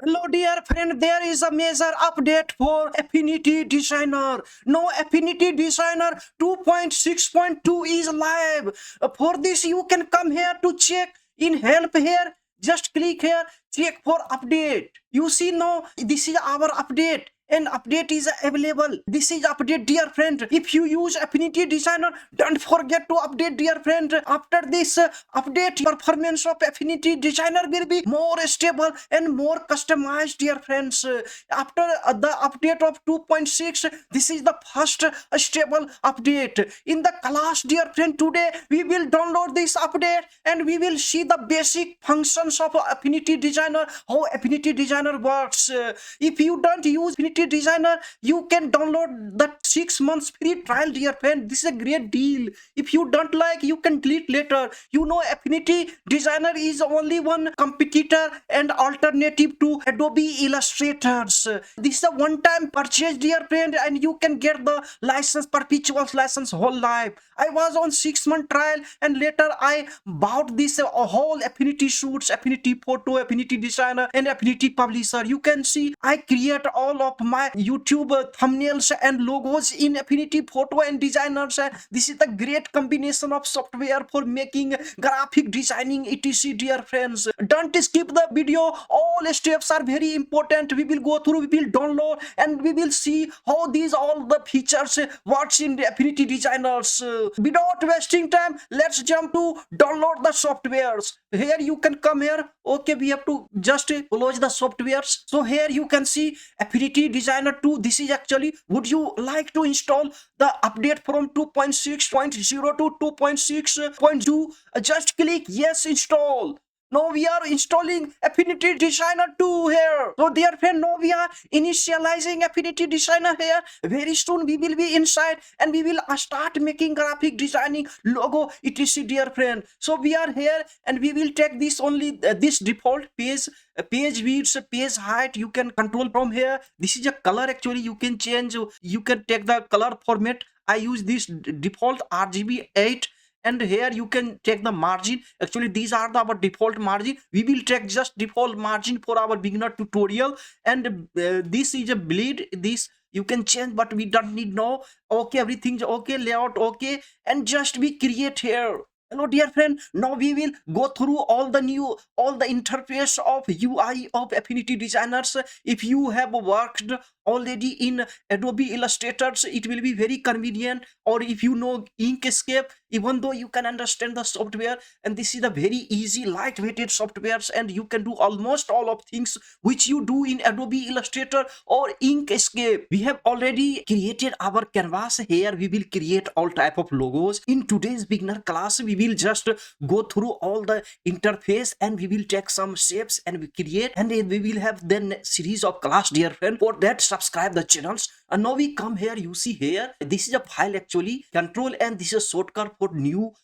Hello dear friend, there is a major update for Affinity Designer. Now Affinity Designer 2.6.2 is live. For this you can come here to check in help here. Just click here, check for update. You see now this is our update and update is available. This is update dear friend. If you use Affinity Designer, don't forget to update dear friend. After this update, performance of Affinity Designer will be more stable and more customized dear friends. After the update of 2.6, this is the first stable update in the class dear friend. Today we will download this update and we will see the basic functions of Affinity Designer, how Affinity Designer works. If you don't use Affinity Designer, you can download the 6 months free trial dear friend. This is a great deal. If you don't like, you can delete later. You know, Affinity Designer is only one competitor and alternative to Adobe Illustrators. This is a one-time purchase dear friend, and you can get the license, perpetual license, whole life. I was on 6-month trial and later I bought this whole Affinity Shoots, Affinity Photo, Affinity Designer and Affinity Publisher. You can see I create all of my YouTube thumbnails and logos in Affinity Photo and Designers. This is the great combination of software for making graphic designing etc dear friends. Don't skip the video. All steps are very important. We will go through, we will download and we will see how these all the features works in the Affinity Designers. Without wasting time, let's jump to download the softwares. Here you can come here. Okay, we have to just close the softwares. So here you can see Affinity Designer 2. This is actually, would you like to install the update from 2.6.0 to 2.6.2? Just click yes, install. Now we are installing Affinity Designer 2 here. So dear friend, now we are initializing Affinity Designer here. Very soon we will be inside and we will start making graphic designing, logo etc dear friend. So we are here and we will take this only this default page, page width, page height. You can control from here. This is a color actually. You can change, you can take the color format. I use this default RGB 8, and here you can take the margin. Actually these are our default margin. We will take just default margin for our beginner tutorial. And this is a bleed. This you can change but we don't need now. Okay, everything's okay, layout okay, and just we create here. Hello dear friend, now we will go through all the interface of UI of Affinity Designers. If you have worked already in Adobe Illustrators, it will be very convenient. Or if you know Inkscape, even though you can understand the software, and this is a very easy lightweighted softwares, and you can do almost all of things which you do in Adobe Illustrator or Inkscape. We have already created our canvas. Here we will create all type of logos. In today's beginner class we will just go through all the interface and we will take some shapes and we create, and we will have then series of class dear friend. For that, subscribe the channels. And now we come here. You see here, this is a file actually, control, and this is a shortcut for new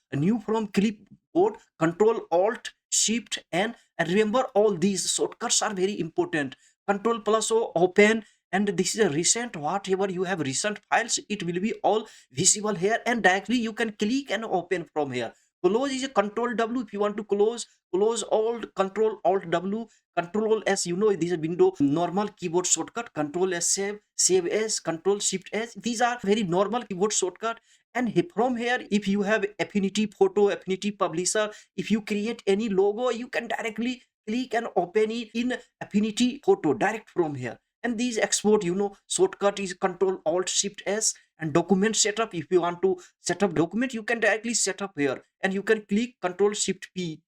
from clipboard, control alt shift and remember all these shortcuts are very important. Control plus O, open, and this is a recent, whatever you have recent files, it will be all visible here, and directly you can click and open from here. Close is a control W. If you want to close all, control alt W, control S. You know, this is a window normal keyboard shortcut. Control S, save as, control shift S. These are very normal keyboard shortcut. And from here, if you have Affinity Photo, Affinity Publisher, if you create any logo, you can directly click and open it in Affinity Photo direct from here. And these export, you know, shortcut is control alt shift S. And document setup, if you want to set up document, you can directly set up here, and you can click control shift P,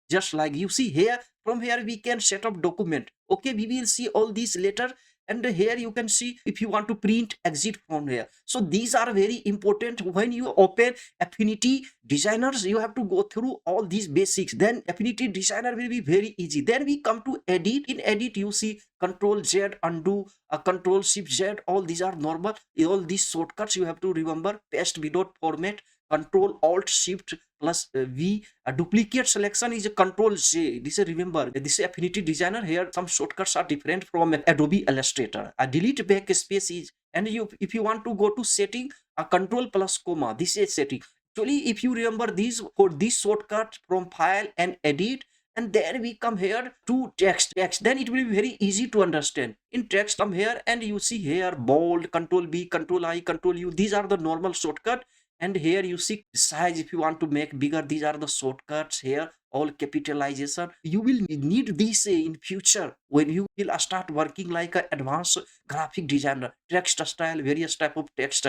just like you see here. From here we can set up document. Okay, we will see all these later. And here you can see if you want to print exit from here. So these are very important. When you open Affinity Designers, you have to go through all these basics, then Affinity Designer will be very easy. Then we come to edit. In edit you see control Z, undo, control shift Z. All these are normal. All these shortcuts you have to remember. Paste without format, control alt shift plus V. A duplicate selection is a control J. This is, remember, this is Affinity Designer. Here some shortcuts are different from Adobe Illustrator. A delete backspace is, and you, if you want to go to setting, a control plus comma, this is setting. Actually if you remember these, for this shortcut from file and edit, and then we come here to text, then it will be very easy to understand. In text, come here and you see here bold, control B, control I, control U, these are the normal shortcut. And here you see size, if you want to make bigger, these are the shortcuts here, all capitalization. You will need this in future when you will start working like an advanced graphic designer. Text style, various type of text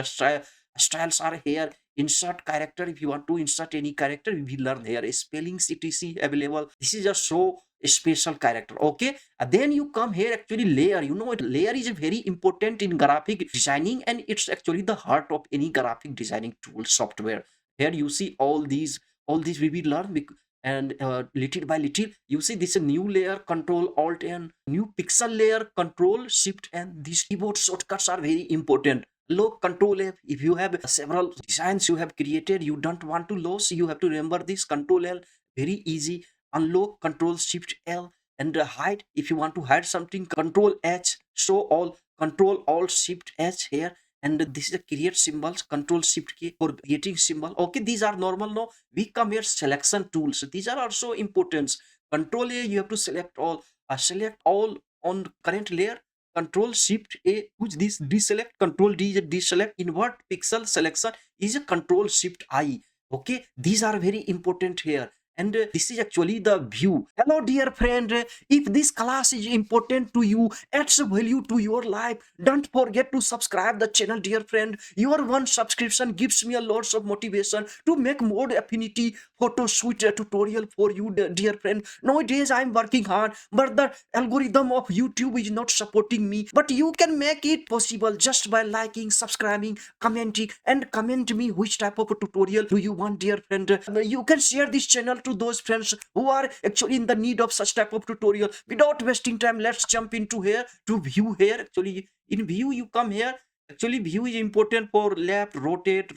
styles are here. Insert character, if you want to insert any character, we will learn here. Spellings etc available. This is a so special character. Okay, then you come here, actually layer, you know, layer is very important in graphic designing, and it's actually the heart of any graphic designing tool software. Here you see all these we will learn and little by little you see this new layer, control alt and new pixel layer, control shift, and these keyboard shortcuts are very important. Low control F, if you have several designs you have created, you don't want to lose, you have to remember this control L, very easy. Unlock, control shift L. And hide, if you want to hide something, control H. Show all, control alt shift H here. And this is a create symbols, control shift key for creating symbol. Okay, these are normal. Now we come here, selection tools, these are also important. Control A, you have to select all on current layer. Control shift A, who's this, deselect. Control D is a deselect. Invert pixel selection is a control shift I. Okay, these are very important here. And this is actually the view. Hello dear friend, if this class is important to you, adds value to your life, don't forget to subscribe the channel dear friend. Your one subscription gives me a lots of motivation to make more affinity photo shoot tutorial for you dear friend. Nowadays I'm working hard, but the algorithm of YouTube is not supporting me, but you can make it possible just by liking, subscribing, commenting, and comment me which type of tutorial do you want dear friend. You can share this channel to those friends who are actually in the need of such type of tutorial. Without wasting time, let's jump into here to view here. Actually in view you come here, actually view is important for left, rotate,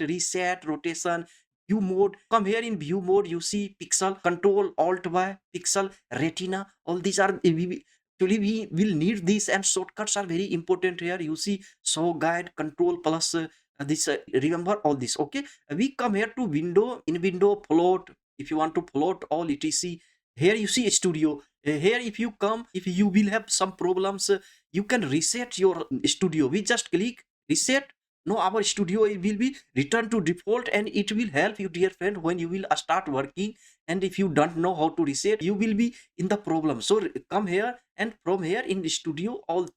reset, rotation, view mode. Come here, in view mode you see pixel, control alt y, pixel, retina, all these are actually we will need these, and shortcuts are very important here. You see show guide, control plus this remember all this. Okay, we come here to window, in window float, if you want to float all etc. Here you see studio. Here if you come, if you will have some problems, you can reset your studio. We just click reset. No, our studio will be returned to default, and it will help you dear friend when you will start working. And if you don't know how to reset, you will be in the problem. So come here, and from here in the studio all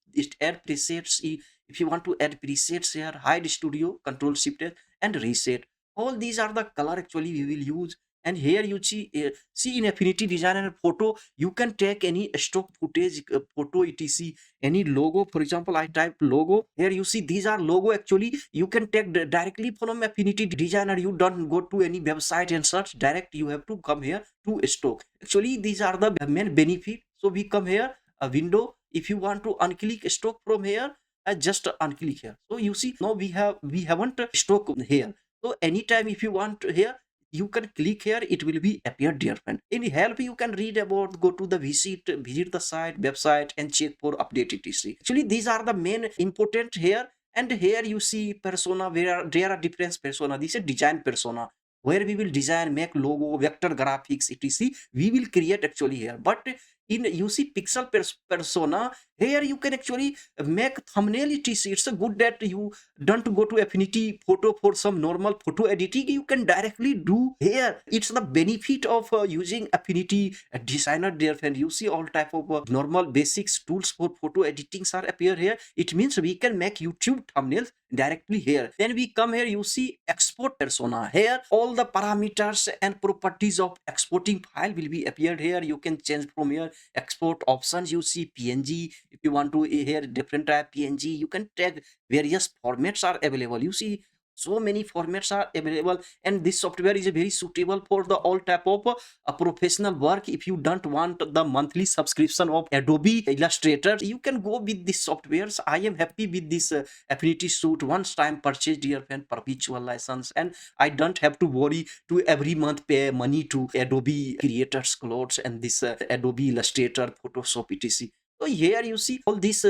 add presets. If you want to add presets here, hide studio, control shift and reset. All these are the color actually we will use. And here you see in Affinity Designer photo, you can take any stock footage, photo etc, any logo. For example, I type logo. Here you see these are logo. Actually you can take directly from Affinity Designer. You don't go to any website and search direct, you have to come here to stock. Actually these are the main benefit. So we come here, a window. If you want to unclick stock from here, I just unclick here. So you see now we haven't stock here. So anytime if you want here, you can click here, it will be appear dear friend. In help you can read about, go to the visit the site, website, and check for update etc. Actually these are the main important here. And here you see persona, where there are different persona. This is design persona, where we will design, make logo, vector graphics etc, we will create actually here. But in you see pixel persona, here you can actually make thumbnail etc. It's a good that you don't go to Affinity Photo for some normal photo editing, you can directly do here. It's the benefit of using Affinity Designer dear friend. You see all type of normal basics tools for photo editings are appear here. It means we can make YouTube thumbnails directly here. Then we come here, you see export persona. Here all the parameters and properties of exporting file will be appeared here. You can change from here export options. You see PNG, if you want to here different type PNG, you can tag various formats are available. You see so many formats are available, and this software is very suitable for the all type of professional work. If you don't want the monthly subscription of Adobe Illustrator, you can go with this softwares. I am happy with this Affinity Suite, once time purchase dear friend, perpetual license, and I don't have to worry to every month pay money to Adobe Creators Cloud and this Adobe Illustrator, Photoshop etc. So here you see all these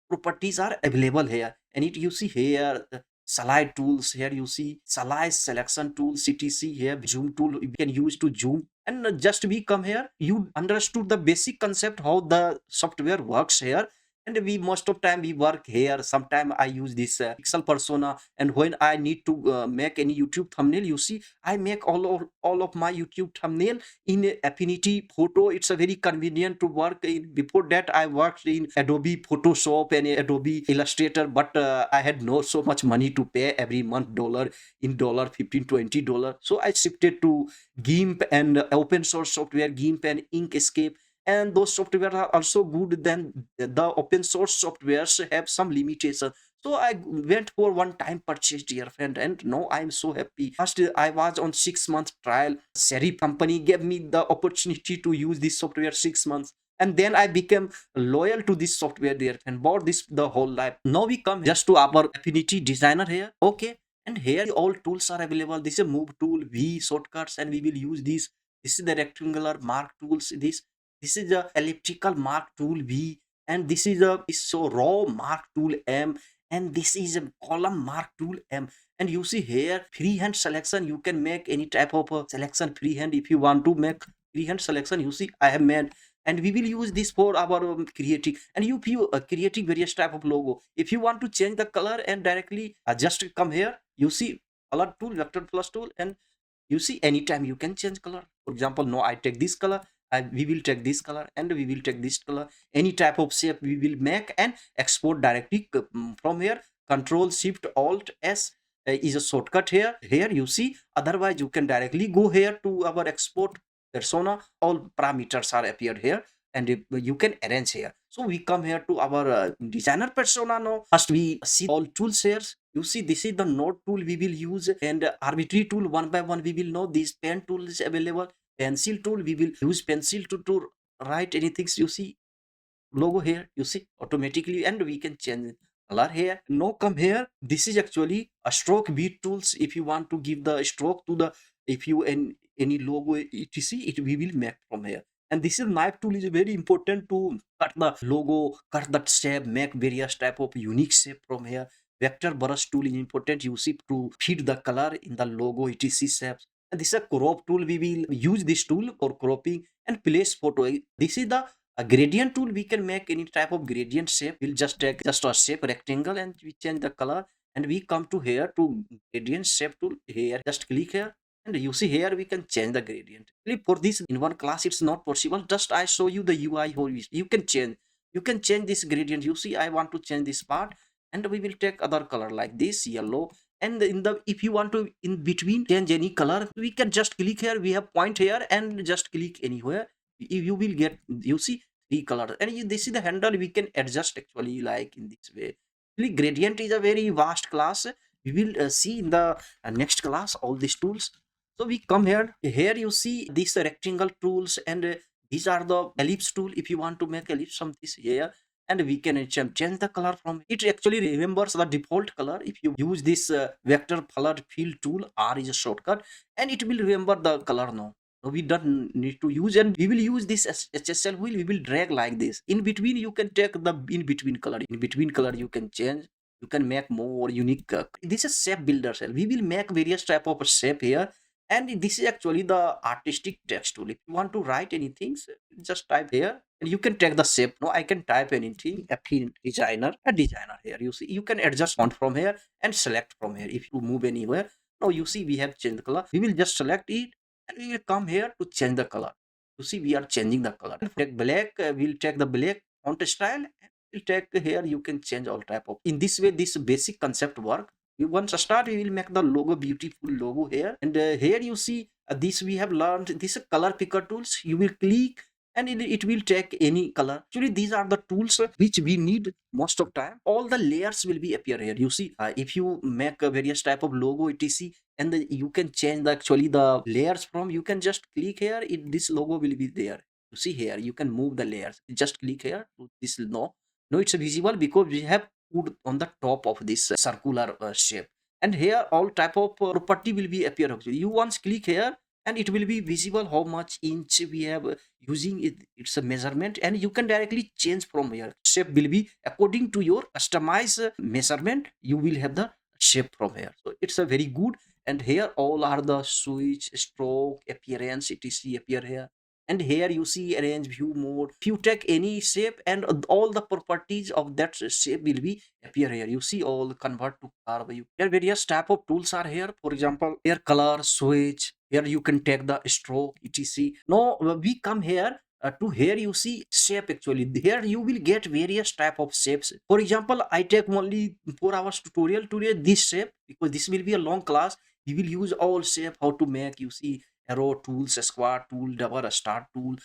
properties are available here. And it you see here slide tools. Here you see slide selection tool, CTC. Here zoom tool we can use to zoom. And just we come here, you understood the basic concept how the software works here. And we most of time we work here. Sometime I use this pixel persona, and when I need to make any YouTube thumbnail, you see I make all of my YouTube thumbnail in Affinity Photo. It's a very convenient to work in. Before that I worked in Adobe Photoshop and Adobe Illustrator, but I had no so much money to pay every month dollar 15-20 dollars. So I shifted to GIMP and open source software GIMP and Inkscape. And those software are also good. Then the open source softwares have some limitation. So I went for one time purchase, dear friend, and now I'm so happy. First I was on 6 month trial. Serif company gave me the opportunity to use this software 6 months, and then I became loyal to this software, dear friend, bought this the whole life. Now we come just to our Affinity Designer here. Okay, and here all tools are available. This is a move tool, V shortcuts, and we will use this. This is the rectangular mark tools. This is a elliptical mark tool V, and this is a so raw mark tool M, and this is a column mark tool M. And you see here freehand selection. You can make any type of selection freehand. If you want to make freehand selection, you see I have made. And we will use this for our creating. And if you creating various type of logo, if you want to change the color and directly just come here, you see color tool, vector plus tool, and you see anytime you can change color. For example, no, I take this color, we will take this color, and we will take this color. Any type of shape we will make and export directly from here. Control Shift Alt S is a shortcut here. Here you see, otherwise you can directly go here to our export persona. All parameters are appeared here, and you can arrange here. So we come here to our designer persona now. First we see all tools here. You see this is the node tool we will use, and arbitrary tool one by one we will know. This pen tool is available. Pencil tool we will use pencil to write anything. You see logo here, you see automatically, and we can change color here. Now come here, this is actually a stroke beat tools. If you want to give the stroke to the, if you any logo etc, it we will make from here. And this is knife tool is very important to cut the logo, cut that shape, make various type of unique shape from here. Vector brush tool is important, you see, to feed the color in the logo etc shapes. And this is a crop tool. We will use this tool for cropping and place photo. This is the a gradient tool. We can make any type of gradient shape. We'll just take just a shape rectangle and we change the color, and we come to here to gradient shape tool. Here just click here, and you see here we can change the gradient. For this in one class it's not possible. Just I show you the UI how you can change this gradient. You see I want to change this part, and we will take other color like this yellow. And in the, if you want to in between change any color, we can just click here. We have point here and just click anywhere. You will get, you see, three colors. And this is the handle we can adjust actually like in this way. Actually, gradient is a very vast class. We will see in the next class all these tools. So we come here. Here you see these rectangle tools, and these are the ellipse tool. If you want to make ellipse from this here, and we can change the color from it. Actually remembers the default color. If you use this vector color fill tool, R is a shortcut, and it will remember the color now. So we don't need to use, and we will use this HSL wheel. We will drag like this. In between you can take the in between color. In between color you can change. You can make more unique. This is shape builder cell. We will make various type of shape here. And this is actually the artistic text tool. If you want to write anything, just type here, and you can take the shape. No, I can type anything. Designer, a designer here. You see, you can adjust font from here and select from here. If you move anywhere, now you see we have changed the color. We will just select it, and we will come here to change the color. You see, we are changing the color. Take black. We'll take the black font style. And we'll take here. You can change all type of. In this way, this basic concept work. We once start, we will make the logo, beautiful logo here. And here you see this we have learned. This is color picker tools. You will click, and it will take any color. Actually these are the tools which we need most of time. All the layers will be appear here. You see if you make a various type of logo etc, and you can change the actually the layers from, you can just click here, this logo will be there. You see here you can move the layers. Just click here to this. No, it's visible because we have put on the top of this circular shape. And here all type of property will be appear. Actually you once click here, and it will be visible how much inch we have using it. It's a measurement, and you can directly change from here. Shape will be according to your customized measurement. You will have the shape from here. So it's a very good. And here all are the switch, stroke, appearance, etc appear here. And here you see arrange view mode. If you take any shape, and all the properties of that shape will be appear here. You see all convert to color view. Here various type of tools are here. For example, here color, switch. Here you can take the stroke, etc. Now we come here to here you see shape. Actually here you will get various type of shapes. For example, I take only 4 hours tutorial today this shape, because this will be a long class. We will use all shape how to make. You see arrow tools, a square tool, double, a star tool,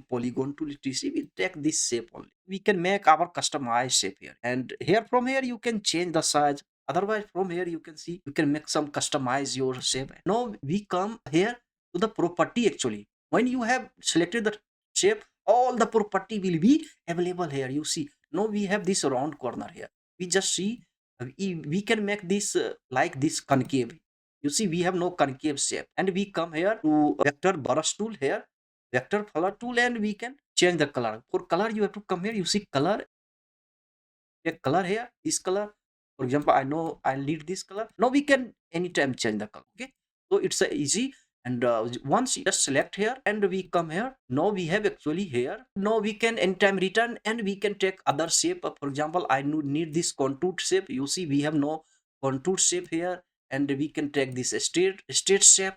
polygon tool, etc. We take this shape only. We can make our customized shape here. And here from here you can change the size. Otherwise from here you can see you can make some customize your shape. Now we come here to the property. Actually when you have selected the shape, all the property will be available here. You see now we have this round corner here. We just see we can make this like this concave. You see we have no concave shape. And we come here to vector brush tool here, vector color tool, and we can change the color. For color you have to come here. You see color, take color here, this color. For example, I know I need this color. Now we can anytime change the color. Okay, so it's easy. And once you just select here and we come here, now we have actually here, now we can anytime return and we can take other shape. For example, I need this contour shape. You see we have no contour shape here. And we can take this straight shape.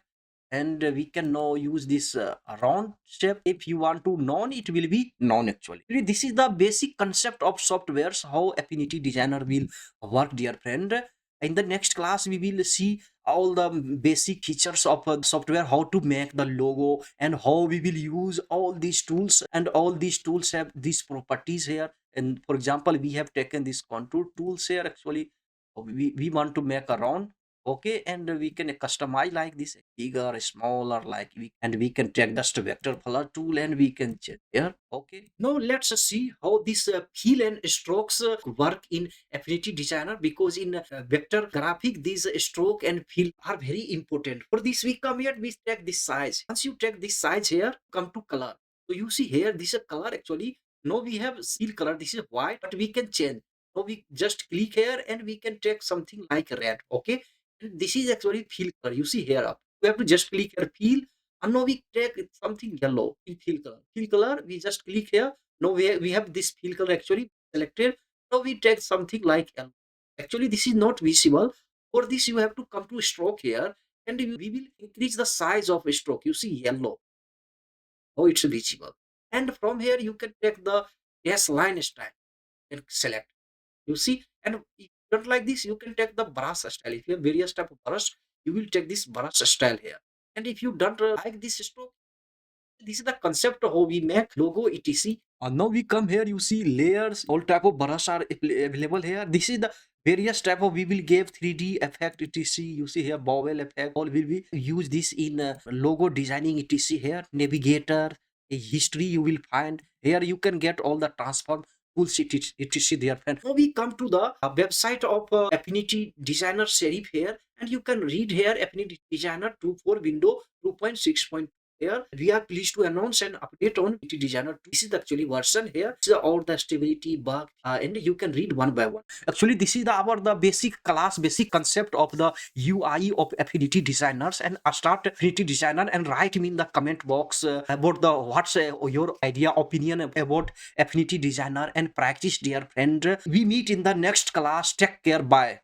And we can now use this round shape. If you want to non, it will be non. Actually this is the basic concept of softwares, how Affinity Designer will work, dear friend. In the next class we will see all the basic features of software, how to make the logo, and how we will use all these tools. And all these tools have these properties here. And for example, we have taken this contour tools here. Actually we want to make a round. Okay, and we can customize like this, bigger, smaller, like and we can take just vector color tool and we can change here. Okay, now let's see how this fill and strokes work in Affinity Designer, because in vector graphic these stroke and fill are very important. For this we come here, we take this size. Once you take this size here, come to color. So you see here this is a color. Actually now we have seal color, this is white, but we can change. Now we just click here and we can take something like red. Okay, and this is actually fill color. You see here up. We have to just click here fill, and now we take something yellow in fill color. Fill color, we just click here. Now we have this fill color actually selected. Now we take something like yellow. Actually, this is not visible. For this, you have to come to stroke here, and we will increase the size of a stroke. You see yellow. Oh, it's visible. And from here, you can take the dash line style and select. You see, and if you don't like this, you can take the brush style. If you have various type of brush, you will take this brush style here. And if you don't like this stroke, this is the concept of how we make logo, etc. Now we come here, you see layers, all type of brush are available here. This is the various type of, we will give 3D effect, etc. You see here bowel effect, all will be use this in logo designing, etc. Here navigator, a history you will find here. You can get all the transform tools, etc. there. And now we come to the website of Affinity Designer Serif here, and you can read here Affinity Designer 2 for Windows 2.6. Here we are pleased to announce an update on Affinity Designer 2. This is actually version here. This is all the stability bug, and you can read one by one. Actually this is the basic class, basic concept of the UI of Affinity Designers. And start Affinity Designer and write me in the comment box about the what's your idea, opinion about Affinity Designer, and practice, dear friend. We meet in the next class. Take care. Bye.